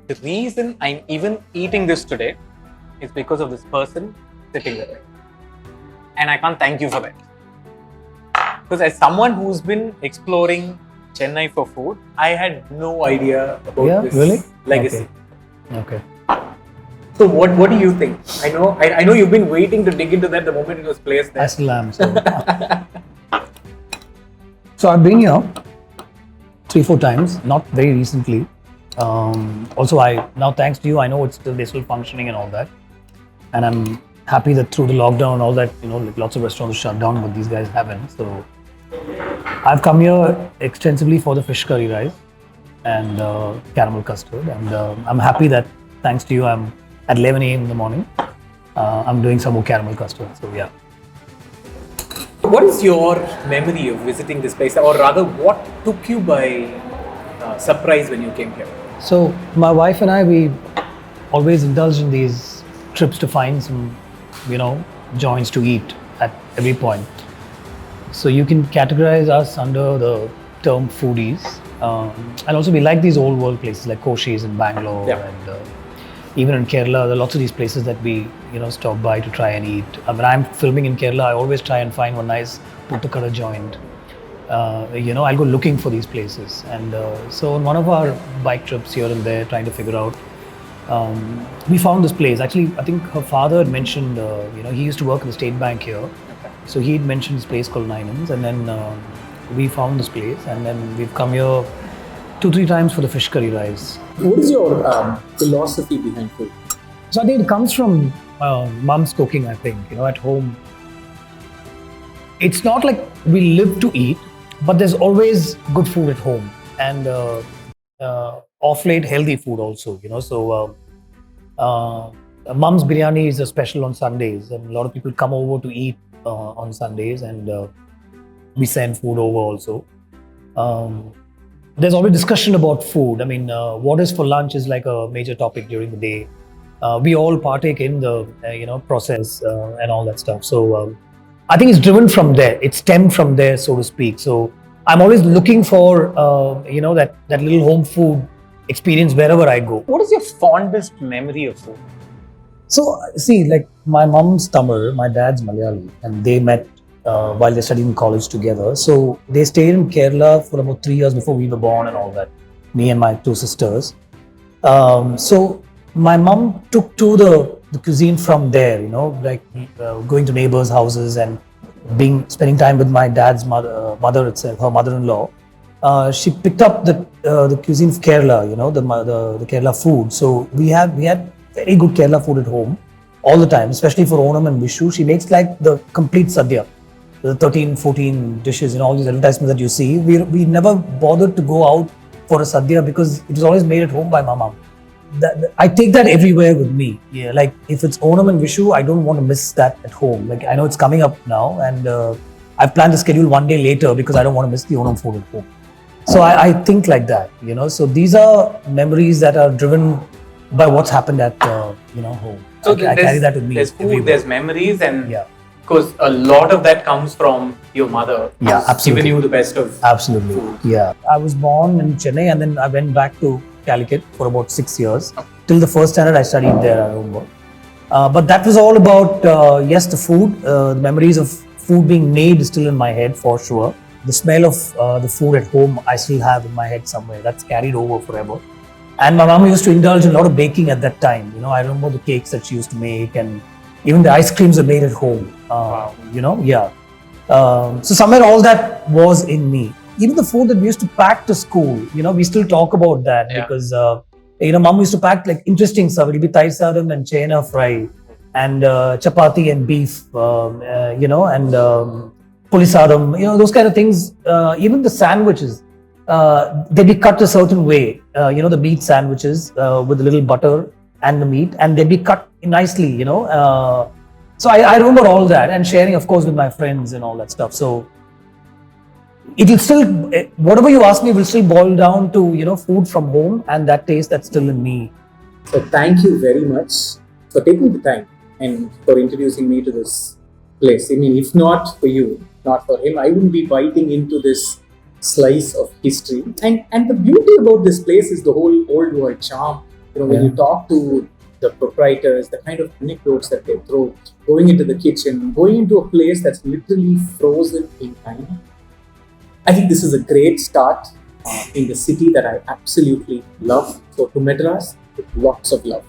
The reason I'm even eating this today is because of this person sitting with me. And I can't thank you for that. Because as someone who's been exploring Chennai for food, I had no idea about this legacy. Okay. So what do you think? I know you've been waiting to dig into that the moment it was placed there. I still am. So I've been here 3-4 times, not very recently. Also, now thanks to you, I know they're still functioning and all that. And I'm happy that through the lockdown and all that, like lots of restaurants shut down, but these guys haven't. So I've come here extensively for the fish curry rice and caramel custard. And I'm happy that thanks to you, I'm at 11 a.m. in the morning. I'm doing some more caramel custard. So yeah. What is your memory of visiting this place, or rather, what took you by surprise when you came here? So my wife and I, we always indulge in these trips to find some, joints to eat at every point. So you can categorize us under the term foodies. And also we like these old world places like Koshi's in Bangalore, and even in Kerala, there are lots of these places that we, stop by to try and eat. When I'm filming in Kerala, I always try and find one nice puttakada joint. I'll go looking for these places. And so on one of our bike trips here and there, trying to figure out, we found this place. Actually, I think her father had mentioned, he used to work in the State Bank here. Okay. So he had mentioned this place called Ninans, and then we found this place, and then we've come here 2-3 times for the fish curry rice. What is your philosophy behind food? So I think it comes from mom's cooking, I think. At home, it's not like we live to eat, but there's always good food at home. And off late, healthy food also, So mom's biryani is a special on Sundays, and a lot of people come over to eat on Sundays, and we send food over also. There's always discussion about food. I mean, what is for lunch is like a major topic during the day. We all partake in the process and all that stuff. So I think it's driven from there. It stemmed from there, so to speak. So I'm always looking for that little home food experience wherever I go. What is your fondest memory of food? So see, like my mom's Tamil, my dad's Malayali, and they met while they studied in college together. So they stayed in Kerala for about 3 years before we were born and all that, me and my 2 sisters. So my mom took to the cuisine from there, going to neighbors' houses and spending time with my dad's mother itself, her mother-in-law. She picked up the cuisine of Kerala, the Kerala food. So we had very good Kerala food at home all the time, especially for Onam and Vishu. She makes like the complete sadhya. The 13-14 dishes, all these advertisements that you see, we never bothered to go out for a sadhya because it was always made at home by my mom. I take that everywhere with me. Yeah, like if it's Onam and Vishu, I don't want to miss that at home. Like I know it's coming up now, and I've planned to schedule one day later because I don't want to miss the Onam food at home. So I think like that, So these are memories that are driven by what's happened at home. So I carry that with me. There's food, everywhere. there's memories, and because a lot of that comes from your mother. Yeah, absolutely. Giving you the best of absolutely food. Yeah. I was born in Chennai, and then I went back to Calicut for about 6 years. Till the first standard I studied there, I remember. But that was all about, the food. The memories of food being made is still in my head for sure. The smell of the food at home I still have in my head somewhere. That's carried over forever. And my mom used to indulge in a lot of baking at that time. I remember the cakes that she used to make, and even the ice creams are made at home. Wow. So somewhere all that was in me. Even the food that we used to pack to school, we still talk about that because, mom used to pack like interesting stuff. It'll be thai sadam and chena fry and chapati and beef, and puli sadam, those kind of things. Even the sandwiches, they'd be cut a certain way, the meat sandwiches with a little butter and the meat, and they'd be cut nicely, So I remember all that, and sharing, of course, with my friends and all that stuff. So it will still, whatever you ask me will still boil down to, food from home and that taste that's still in me. So thank you very much for taking the time and for introducing me to this place. I mean, if not for you, not for him, I wouldn't be biting into this slice of history. And the beauty about this place is the whole old world charm When you talk to the proprietors, the kind of anecdotes that they throw, going into the kitchen, going into a place that's literally frozen in time. I think this is a great start in the city that I absolutely love. So to Madras, with lots of love.